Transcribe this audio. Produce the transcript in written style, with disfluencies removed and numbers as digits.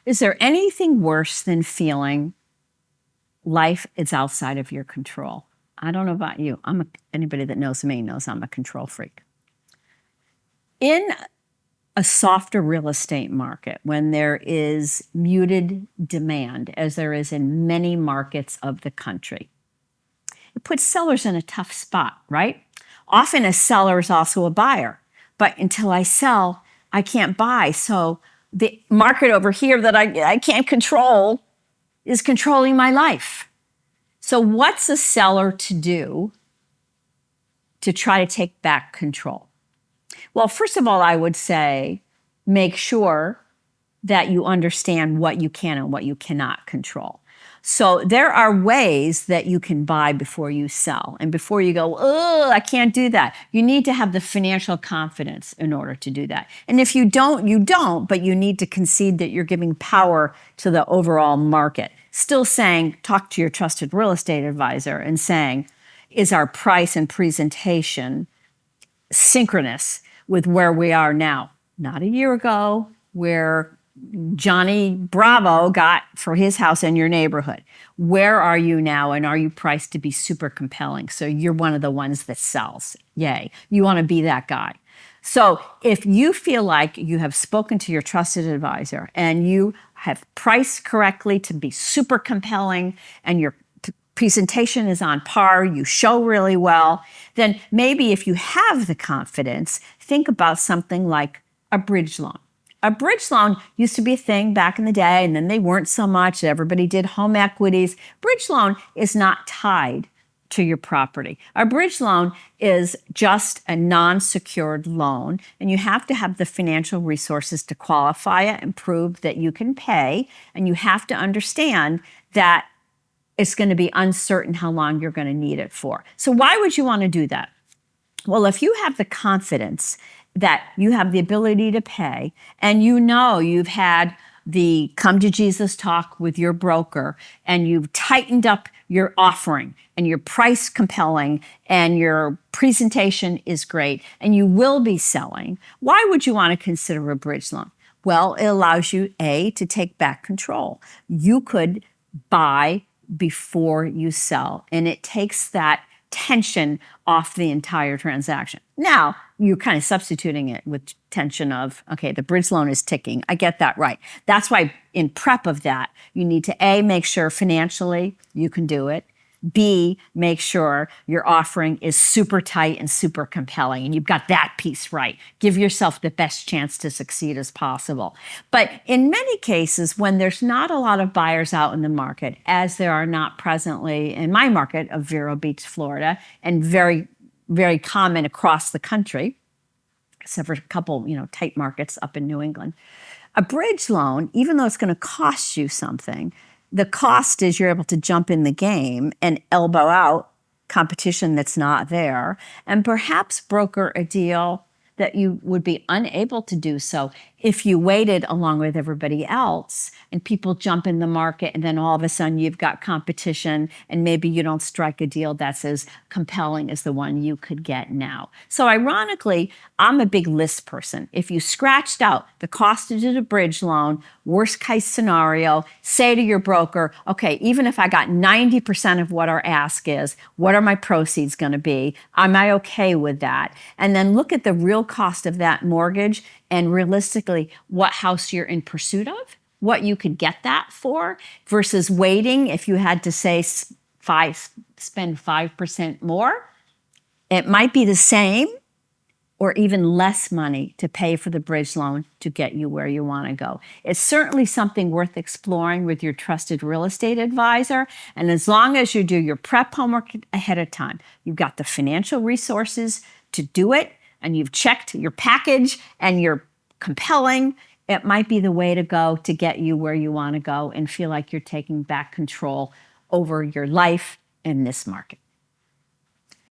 Is there anything worse than feeling life is outside of your control? I don't know about you. Anybody that knows me knows I'm a control freak. In a softer real estate market, when there is muted demand, as there is in many markets of the country, it puts sellers in a tough spot, right? Often a seller is also a buyer, but until I sell, I can't buy. So the market over here that I can't control is controlling my life. So what's a seller to do to try to take back control? Well, first of all, I would say make sure that you understand what you can and what you cannot control. So there are ways that you can buy before you sell. And before you go, oh, I can't do that. You need to have the financial confidence in order to do that. And if you don't, you don't, but you need to concede that you're giving power to the overall market. Still saying, talk to your trusted real estate advisor and saying, is our price and presentation synchronous with where we are now? Not a year ago, where Johnny Bravo got for his house in your neighborhood. Where are you now, and are you priced to be super compelling? So you're one of the ones that sells. Yay. You want to be that guy. So if you feel like you have spoken to your trusted advisor and you have priced correctly to be super compelling and your presentation is on par, you show really well, then maybe if you have the confidence, think about something like a bridge loan. A bridge loan used to be a thing back in the day, and then they weren't so much. Everybody did home equities. Bridge loan is not tied to your property. A bridge loan is just a non-secured loan, and you have to have the financial resources to qualify it and prove that you can pay, and you have to understand that it's going to be uncertain how long you're going to need it for. So why would you want to do that? Well, if you have the confidence that you have the ability to pay, and you know you've had the come to Jesus talk with your broker, and you've tightened up your offering, and your price compelling, and your presentation is great, and you will be selling, why would you want to consider a bridge loan? Well, it allows you, A, to take back control. You could buy before you sell, and it takes that tension off the entire transaction. Now, you're kind of substituting it with tension of, okay, the bridge loan is ticking. I get that right. That's why in prep of that, you need to A, make sure financially you can do it. B, make sure your offering is super tight and super compelling, and you've got that piece right. Give yourself the best chance to succeed as possible. But in many cases, when there's not a lot of buyers out in the market, as there are not presently in my market of Vero Beach, Florida, and very, very common across the country, except for a couple, tight markets up in New England, a bridge loan, even though it's going to cost you something, the cost is you're able to jump in the game and elbow out competition that's not there, and perhaps broker a deal that you would be unable to do so if you waited along with everybody else and people jump in the market, and then all of a sudden you've got competition and maybe you don't strike a deal that's as compelling as the one you could get now. So ironically, I'm a big list person. If you scratched out the cost of a bridge loan, worst case scenario, say to your broker, okay, even if I got 90% of what our ask is, what are my proceeds going to be? Am I okay with that? And then look at the real cost of that mortgage and realistically what house you're in pursuit of, what you could get that for, versus waiting if you had to say spend 5% more. It might be the same or even less money to pay for the bridge loan to get you where you want to go. It's certainly something worth exploring with your trusted real estate advisor. And as long as you do your prep homework ahead of time, you've got the financial resources to do it, and you've checked your package and you're compelling, it might be the way to go to get you where you want to go and feel like you're taking back control over your life in this market.